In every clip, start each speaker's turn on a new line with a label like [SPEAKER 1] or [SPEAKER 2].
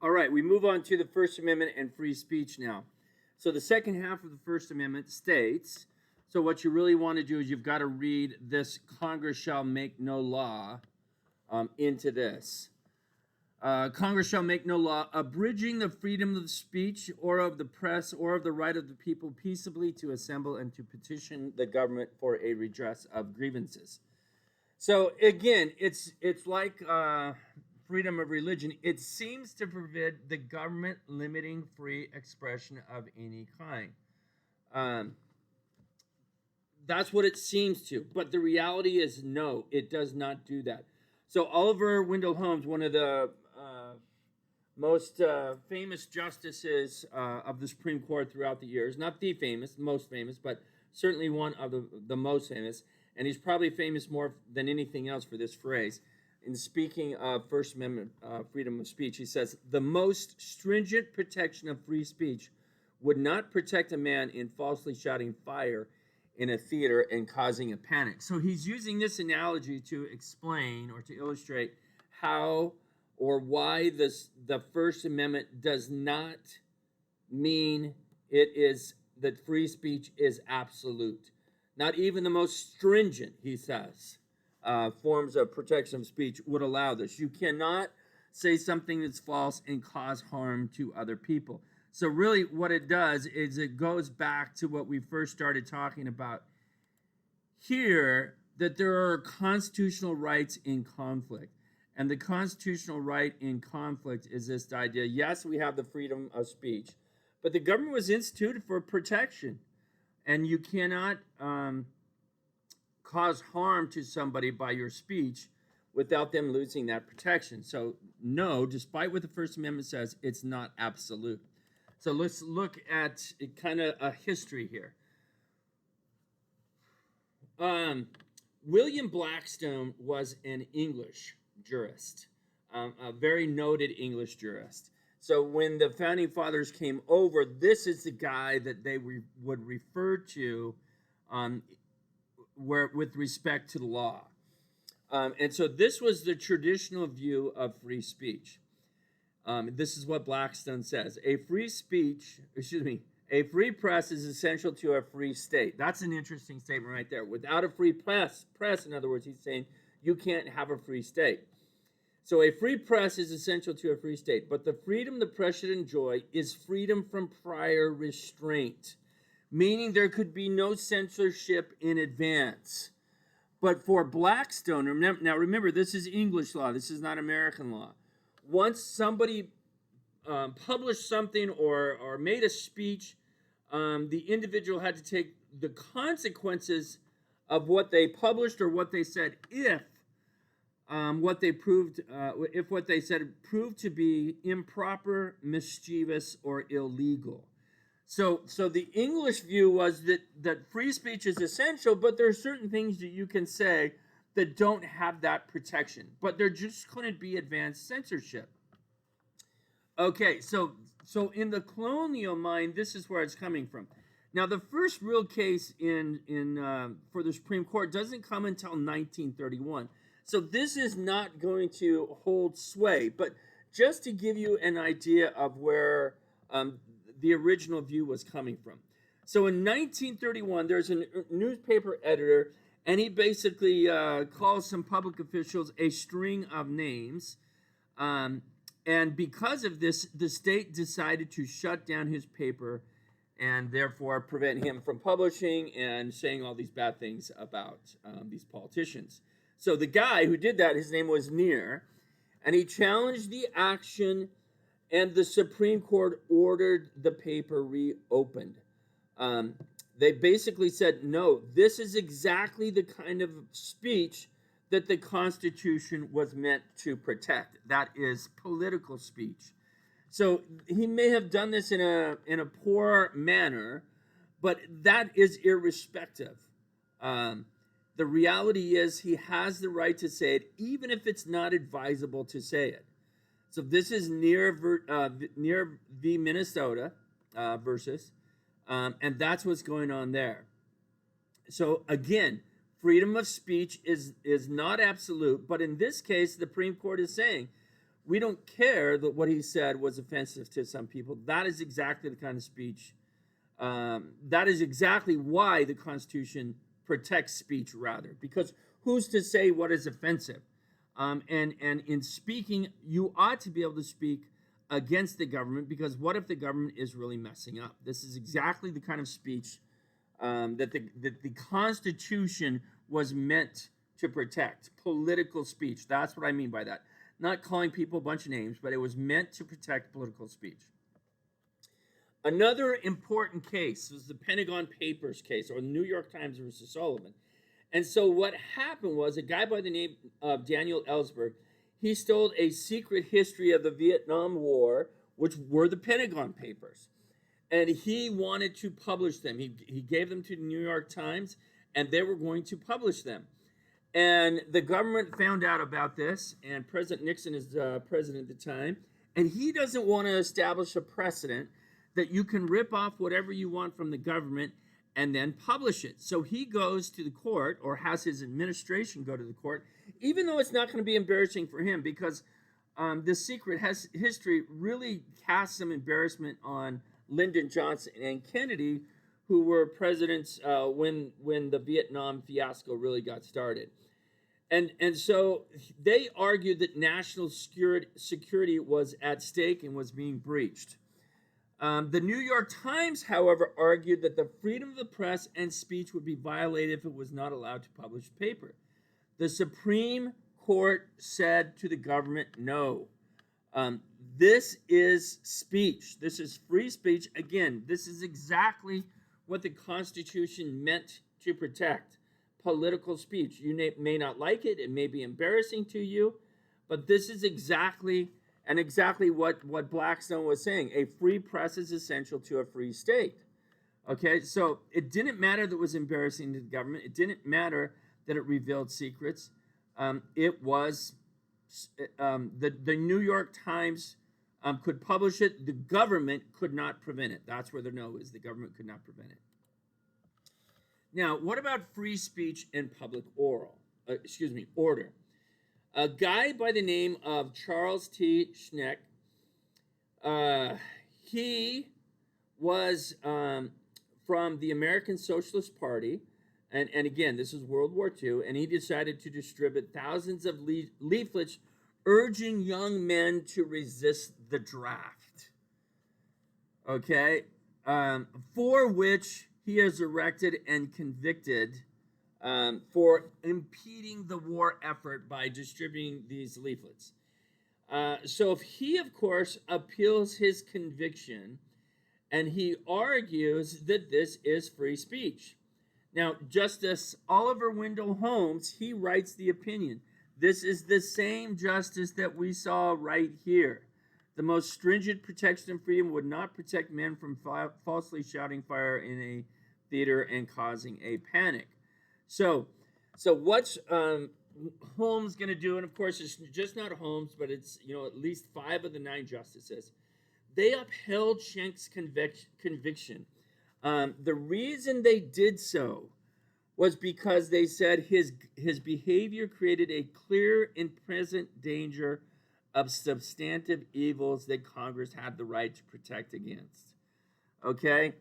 [SPEAKER 1] All right, we move on to the First Amendment and free speech now. So the second half of the First Amendment states, so what you really want to do is you've got to read this Congress shall make no law into this. Congress shall make no law abridging the freedom of speech or of the press or of the right of the people peaceably to assemble and to petition the government for a redress of grievances. So again, it's like freedom of religion. It seems to forbid the government limiting free expression of any kind. That's what it seems to, but the reality is no, it does not do that. So Oliver Wendell Holmes, one of the most famous justices of the Supreme Court throughout the years, not the famous, most famous, but certainly one of the most famous, and he's probably famous more than anything else for this phrase. In speaking of First Amendment freedom of speech, he says, the most stringent protection of free speech would not protect a man in falsely shouting fire in a theater and causing a panic. So he's using this analogy to explain or to illustrate how or why the First Amendment does not mean it is that free speech is absolute. Not even the most stringent, he says, forms of protection of speech would allow this. You cannot say something that's false and cause harm to other people. So really what it does is it goes back to what we first started talking about here, that there are constitutional rights in conflict. And the constitutional right in conflict is this idea, yes, we have the freedom of speech, but the government was instituted for protection. And you cannot cause harm to somebody by your speech without them losing that protection. So no, despite what the First Amendment says, it's not absolute. So let's look at kind of a history here. William Blackstone was an English jurist, a very noted English jurist. So when the Founding Fathers came over, this is the guy that they would refer to with respect to the law. And so this was the traditional view of free speech. This is what Blackstone says. A free press is essential to a free state. That's an interesting statement right there. Without a free press, in other words, he's saying you can't have a free state. So a free press is essential to a free state, but the freedom the press should enjoy is freedom from prior restraint, meaning there could be no censorship in advance. But for Blackstone, now remember, this is English law, this is not American law. Once somebody published something or made a speech, the individual had to take the consequences of what they published or what they said if what they said proved to be improper, mischievous, or illegal. So the English view was that free speech is essential, but there are certain things that you can say that don't have that protection. But there just couldn't be advanced censorship. Okay, so in the colonial mind, this is where it's coming from. Now, the first real case for the Supreme Court doesn't come until 1931. So this is not going to hold sway. But just to give you an idea of where the original view was coming from. So in 1931, there's a newspaper editor, and he basically calls some public officials a string of names. And because of this, the state decided to shut down his paper and therefore prevent him from publishing and saying all these bad things about these politicians. So the guy who did that, his name was Neer, and he challenged the action, and the Supreme Court ordered the paper reopened. They basically said, no, this is exactly the kind of speech that the Constitution was meant to protect. That is political speech. So he may have done this in a poor manner, but that is irrespective. The reality is he has the right to say it, even if it's not advisable to say it. So this is near v. Minnesota versus, and that's what's going on there. So again, freedom of speech is not absolute, but in this case, the Supreme Court is saying we don't care that what he said was offensive to some people. That is exactly the kind of speech. That is exactly why the Constitution protects speech, rather, because who's to say what is offensive? And in speaking, you ought to be able to speak against the government, because what if the government is really messing up? This is exactly the kind of speech that the Constitution was meant to protect. Political speech. That's what I mean by that. Not calling people a bunch of names, but it was meant to protect political speech. Another important case was the Pentagon Papers case, or the New York Times versus Sullivan. And so what happened was a guy by the name of Daniel Ellsberg, he stole a secret history of the Vietnam War, which were the Pentagon Papers. And he wanted to publish them. He gave them to the New York Times, and they were going to publish them. And the government found out about this, and President Nixon is president at the time, and he doesn't want to establish a precedent that you can rip off whatever you want from the government and then publish it. So he goes to the court, or has his administration go to the court, even though it's not going to be embarrassing for him, because this secret history really casts some embarrassment on Lyndon Johnson and Kennedy, who were presidents when the Vietnam fiasco really got started. And so they argued that national security was at stake and was being breached. The New York Times, however, argued that the freedom of the press and speech would be violated if it was not allowed to publish the paper. The Supreme Court said to the government, no. This is speech. This is free speech. Again, this is exactly what the Constitution meant to protect. Political speech. You may not like it. It may be embarrassing to you, but this is exactly what Blackstone was saying. A free press is essential to a free state. Okay, so it didn't matter that it was embarrassing to the government. It didn't matter that it revealed secrets. It was the New York Times could publish it. The government could not prevent it. That's where the no is. The government could not prevent it. Now, what about free speech and public order? A guy by the name of Charles T. Schneck, he was from the American Socialist Party, and again, this is World War II, and he decided to distribute thousands of leaflets urging young men to resist the draft. Okay, for which he is arrested and convicted for impeding the war effort by distributing these leaflets. So if he, of course, appeals his conviction, and he argues that this is free speech. Now, Justice Oliver Wendell Holmes, he writes the opinion. This is the same justice that we saw right here. The most stringent protection of freedom would not protect men from falsely shouting fire in a theater and causing a panic. So what's Holmes going to do? And of course, it's just not Holmes, but it's at least 5 of the 9 justices. They upheld Schenk's conviction. The reason they did so was because they said his behavior created a clear and present danger of substantive evils that Congress had the right to protect against. Okay?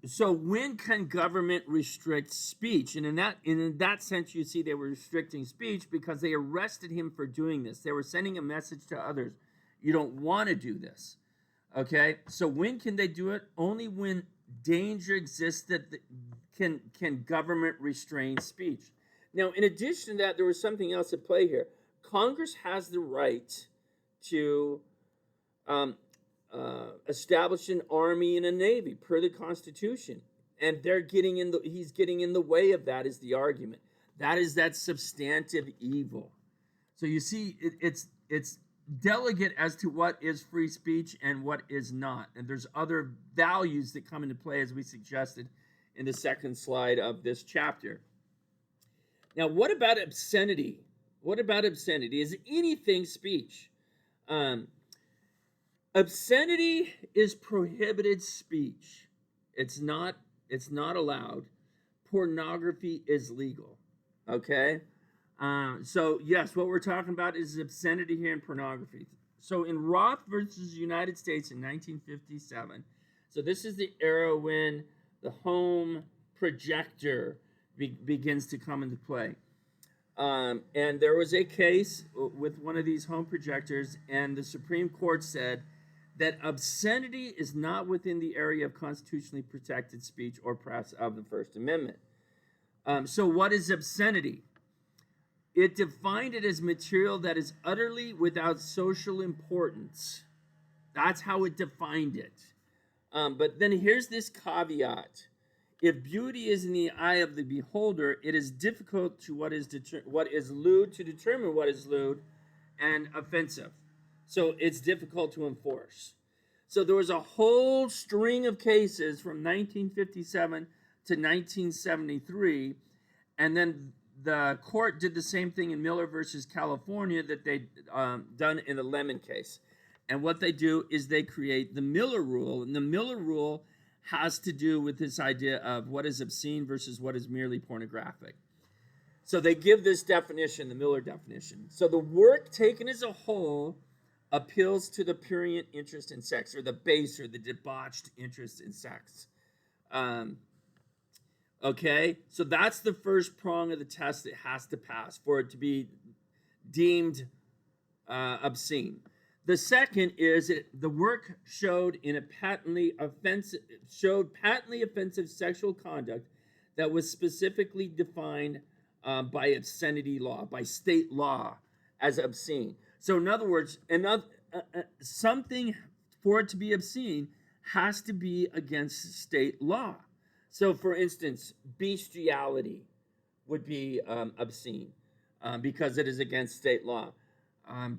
[SPEAKER 1] So when can government restrict speech? And in that sense, you see they were restricting speech because they arrested him for doing this. They were sending a message to others. You don't want to do this. Okay? So when can they do it? Only when danger exists that can government restrain speech. Now, in addition to that, there was something else at play here. Congress has the right to establish an army and a navy per the Constitution, and he's getting in the way of that, is the argument. That is that substantive evil. So you see, it's delicate as to what is free speech and what is not, and there's other values that come into play, as we suggested in the second slide of this chapter. Now, what about obscenity? What about obscenity? Is anything speech? Obscenity is prohibited speech. It's not allowed. Pornography is legal. Okay? So yes, what we're talking about is obscenity here and pornography. So in Roth versus United States in 1957, so this is the era when the home projector begins to come into play. And there was a case with one of these home projectors, and the Supreme Court said that obscenity is not within the area of constitutionally protected speech or press of the First Amendment. So what is obscenity? It defined it as material that is utterly without social importance. That's how it defined it. But then here's this caveat. If beauty is in the eye of the beholder, it is difficult to what is lewd to determine what is lewd and offensive. So it's difficult to enforce. So there was a whole string of cases from 1957 to 1973, and then the court did the same thing in Miller versus California that they'd done in the Lemon case. And what they do is they create the Miller Rule, and the Miller Rule has to do with this idea of what is obscene versus what is merely pornographic. So they give this definition, the Miller definition. So the work taken as a whole appeals to the prurient interest in sex, or the base or the debauched interest in sex. Okay, so that's the first prong of the test that has to pass for it to be deemed obscene. The second is that the work showed patently offensive sexual conduct that was specifically defined by obscenity law, by state law, as obscene. So in other words, something for it to be obscene has to be against state law. So for instance, bestiality would be obscene because it is against state law.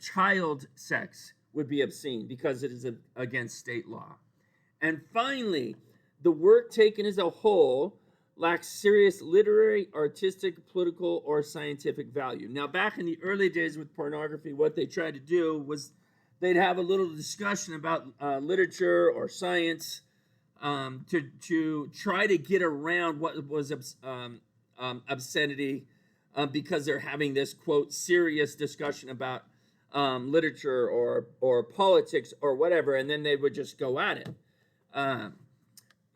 [SPEAKER 1] Child sex would be obscene because it is against state law. And finally, the work taken as a whole lacks serious literary, artistic, political, or scientific value. Now, back in the early days with pornography, what they tried to do was they'd have a little discussion about literature or science to try to get around what was obscenity because they're having this, quote, serious discussion about literature or politics or whatever, and then they would just go at it.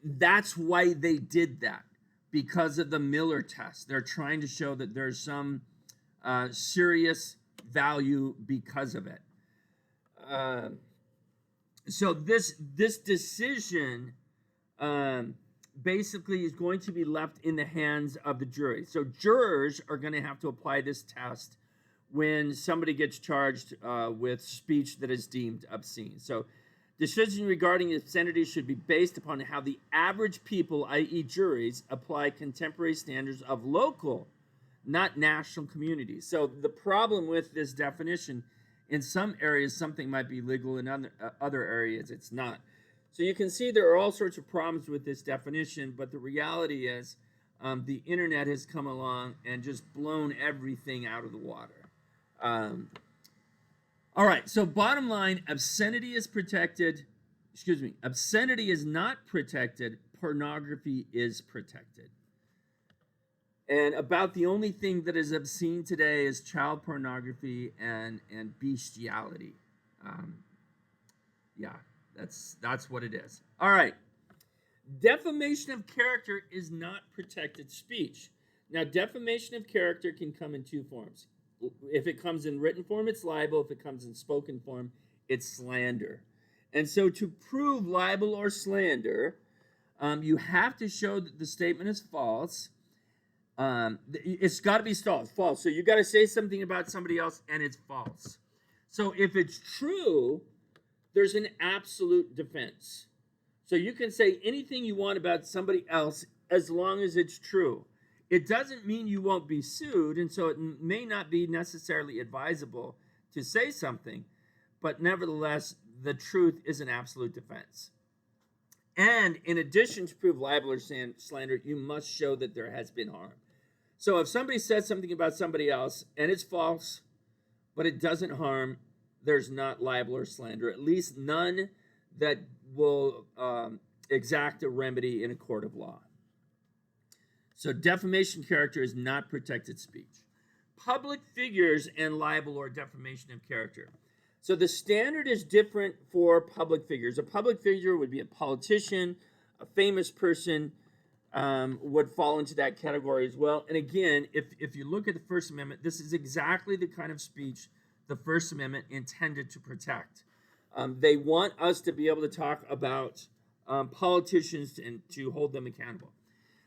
[SPEAKER 1] That's why they did that, because of the Miller test. They're trying to show that there's some serious value because of it. So this decision basically is going to be left in the hands of the jury. So jurors are going to have to apply this test when somebody gets charged with speech that is deemed obscene. So decision regarding obscenity should be based upon how the average people, i.e. juries, apply contemporary standards of local, not national communities. So the problem with this definition, in some areas something might be legal, in other areas it's not. So you can see there are all sorts of problems with this definition, but the reality is the internet has come along and just blown everything out of the water. All right, so bottom line, obscenity is not protected, pornography is protected. And about the only thing that is obscene today is child pornography and bestiality. Yeah, that's what it is. All right, defamation of character is not protected speech. Now, defamation of character can come in two forms. If it comes in written form, it's libel. If it comes in spoken form, it's slander. And so to prove libel or slander, you have to show that the statement is false. It's got to be false. So you got to say something about somebody else and it's false. So if it's true, there's an absolute defense. So you can say anything you want about somebody else as long as it's true. It doesn't mean you won't be sued, and so it may not be necessarily advisable to say something, but nevertheless, the truth is an absolute defense. And in addition to prove libel or slander, you must show that there has been harm. So if somebody says something about somebody else and it's false, but it doesn't harm, there's not libel or slander, at least none that will exact a remedy in a court of law. So defamation character is not protected speech. public figures and libel or defamation of character. So the standard is different for public figures. A public figure would be a politician, a famous person would fall into that category as well. And again, if you look at the First Amendment, this is exactly the kind of speech the First Amendment intended to protect. They want us to be able to talk about politicians and to hold them accountable.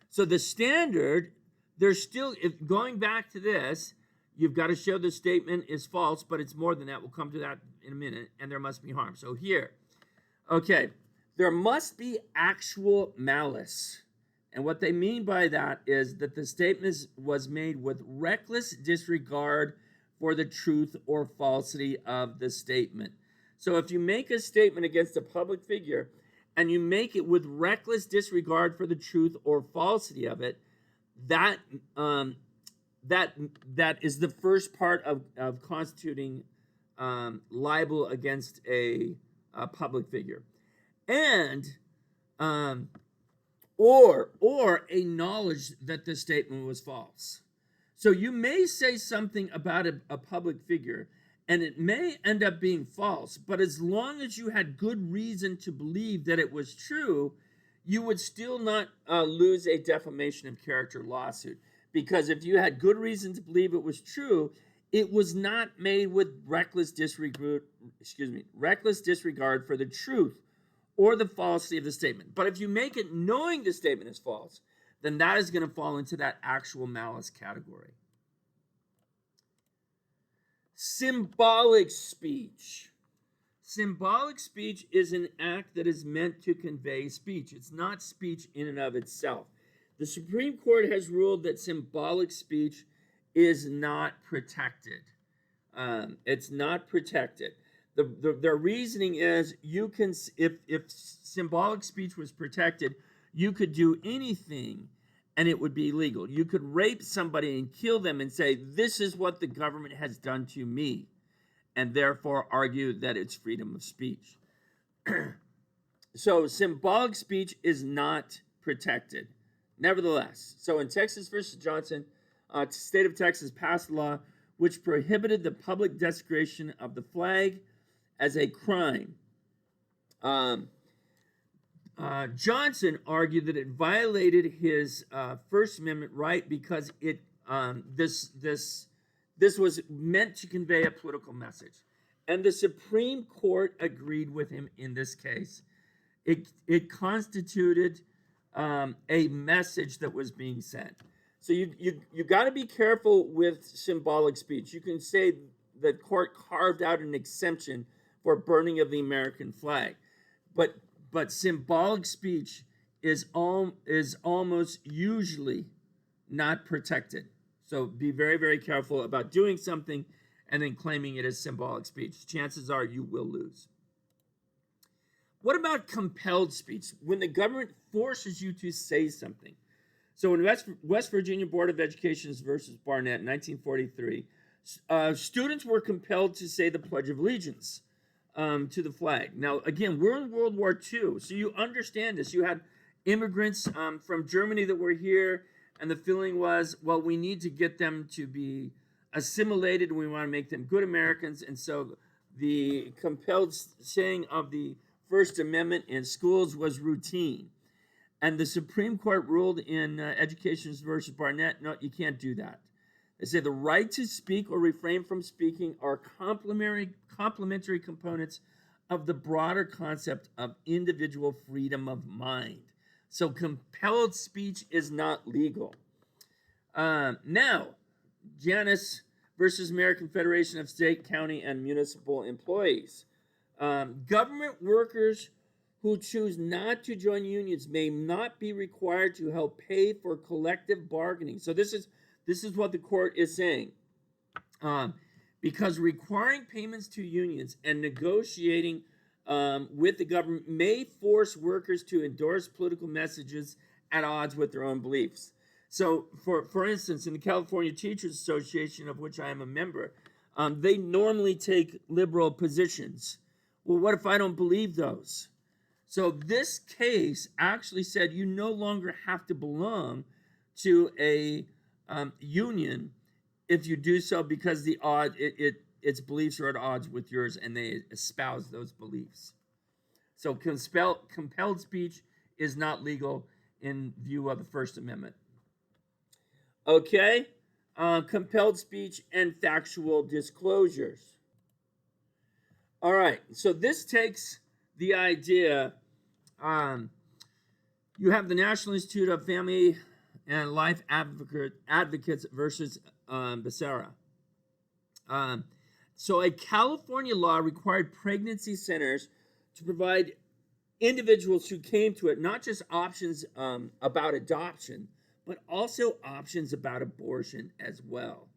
[SPEAKER 1] So the standard, there's still, going back to this, you've got to show the statement is false, but it's more than that. We'll come to that in a minute, and there must be harm. So here, okay, there must be actual malice. And what they mean by that is that the statement was made with reckless disregard for the truth or falsity of the statement. So if you make a statement against a public figure and you make it with reckless disregard for the truth or falsity of it, that is the first part of constituting libel against a public figure, and or a knowledge that the statement was false. So you may say something about a public figure, and it may end up being false, but as long as you had good reason to believe that it was true, you would still not lose a defamation of character lawsuit. Because if you had good reason to believe it was true, it was not made with reckless disregard for the truth or the falsity of the statement. But if you make it knowing the statement is false, then that is going to fall into that actual malice category. Symbolic speech. Symbolic speech is an act that is meant to convey speech. It's not speech in and of itself. The Supreme Court has ruled that symbolic speech is not protected. It's not protected. Their reasoning is you can, if symbolic speech was protected, you could do anything and it would be legal. You could rape somebody and kill them and say, this is what the government has done to me, and therefore argue that it's freedom of speech. So symbolic speech is not protected. Nevertheless, so in Texas versus Johnson, the state of Texas passed a law which prohibited the public desecration of the flag as a crime. Johnson argued that it violated his First Amendment right because this was meant to convey a political message, and the Supreme Court agreed with him in this case. It constituted a message that was being sent. So you got to be careful with symbolic speech. You can say the court carved out an exemption for burning of the American flag, but symbolic speech is almost usually not protected. So be very, very careful about doing something and then claiming it as symbolic speech. Chances are you will lose. What about compelled speech? When the government forces you to say something. So in West Virginia Board of Education versus Barnett in 1943, students were compelled to say the Pledge of Allegiance to the flag. Now, again, we're in World War II, so you understand this. You had immigrants from Germany that were here, and the feeling was, well, we need to get them to be assimilated. We want to make them good Americans, and so the compelled saying of the First Amendment in schools was routine. And the Supreme Court ruled in Education versus Barnett, no, you can't do that. They say the right to speak or refrain from speaking are complementary components of the broader concept of individual freedom of mind. So compelled speech is not legal. Now, Janus versus American Federation of State, County, and Municipal Employees. Government workers who choose not to join unions may not be required to help pay for collective bargaining. So this is what the court is saying. Because requiring payments to unions and negotiating with the government may force workers to endorse political messages at odds with their own beliefs. So, for instance, in the California Teachers Association, of which I am a member, they normally take liberal positions. Well, what if I don't believe those? So this case actually said you no longer have to belong to a union if you do so because its beliefs are at odds with yours and they espouse those beliefs. So compelled speech is not legal in view of the First Amendment. Okay, compelled speech and factual disclosures. All right, so this takes the idea. You have the National Institute of Family and Life Advocates versus Becerra. So a California law required pregnancy centers to provide individuals who came to it not just options about adoption, but also options about abortion as well.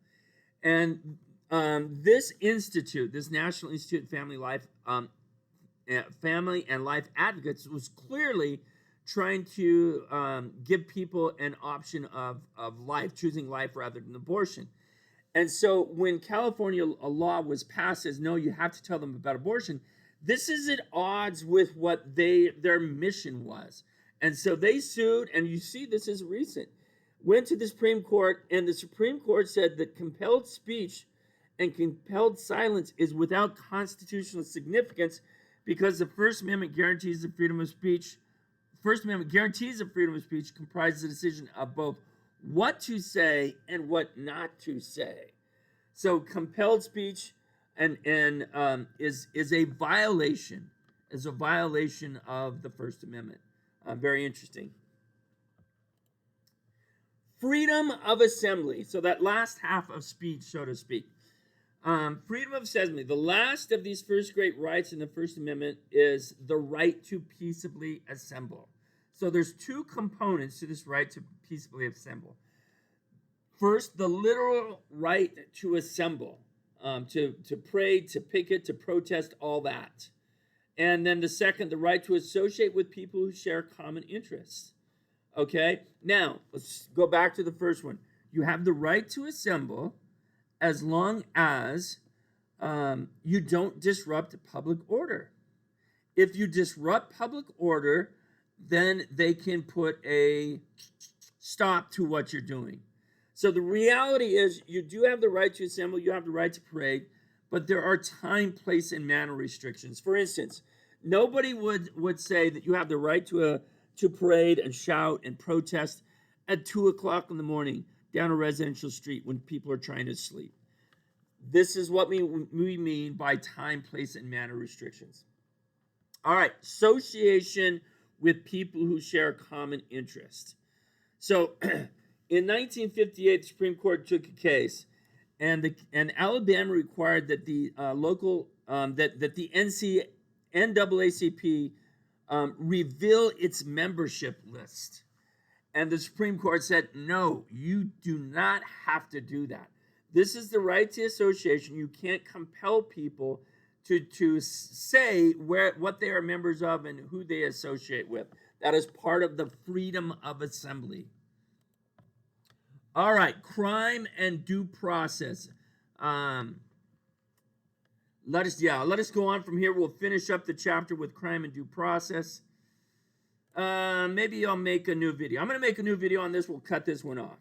[SPEAKER 1] And this institute, this National Institute of Family and Life Advocates, was clearly trying to give people an option of life, choosing life rather than abortion. And so when California a law was passed as no, you have to tell them about abortion, this is at odds with what their mission was. And so they sued, and you see this is recent, went to the Supreme Court, and the Supreme Court said that compelled speech and compelled silence is without constitutional significance because the First Amendment guarantees the freedom of speech. First Amendment guarantees the freedom of speech comprises the decision of both what to say and what not to say. So compelled speech is a violation of the First Amendment. Very interesting. Freedom of assembly. So that last half of speech, so to speak. Freedom of assembly. The last of these first great rights in the First Amendment is the right to peaceably assemble. So there's two components to this right to peaceably assemble. First, the literal right to assemble, to pray, to picket, to protest, all that. And then the second, the right to associate with people who share common interests. Okay? Now, let's go back to the first one. You have the right to assemble as long as you don't disrupt public order. If you disrupt public order, then they can put a stop to what you're doing. So the reality is you do have the right to assemble, you have the right to parade, but there are time, place, and manner restrictions. For instance, nobody would say that you have the right to parade and shout and protest at 2 o'clock in the morning down a residential street when people are trying to sleep. This is what we mean by time, place, and manner restrictions. All right, association with people who share a common interest. So in 1958, the Supreme Court took a case, and Alabama required that the that the NAACP reveal its membership list. And the Supreme Court said, no, you do not have to do that. This is the right to association. You can't compel people to say what they are members of and who they associate with. That is part of the freedom of assembly. All right, crime and due process. Let us go on from here. We'll finish up the chapter with crime and due process. Maybe I'll make a new video. I'm going to make a new video on this. We'll cut this one off.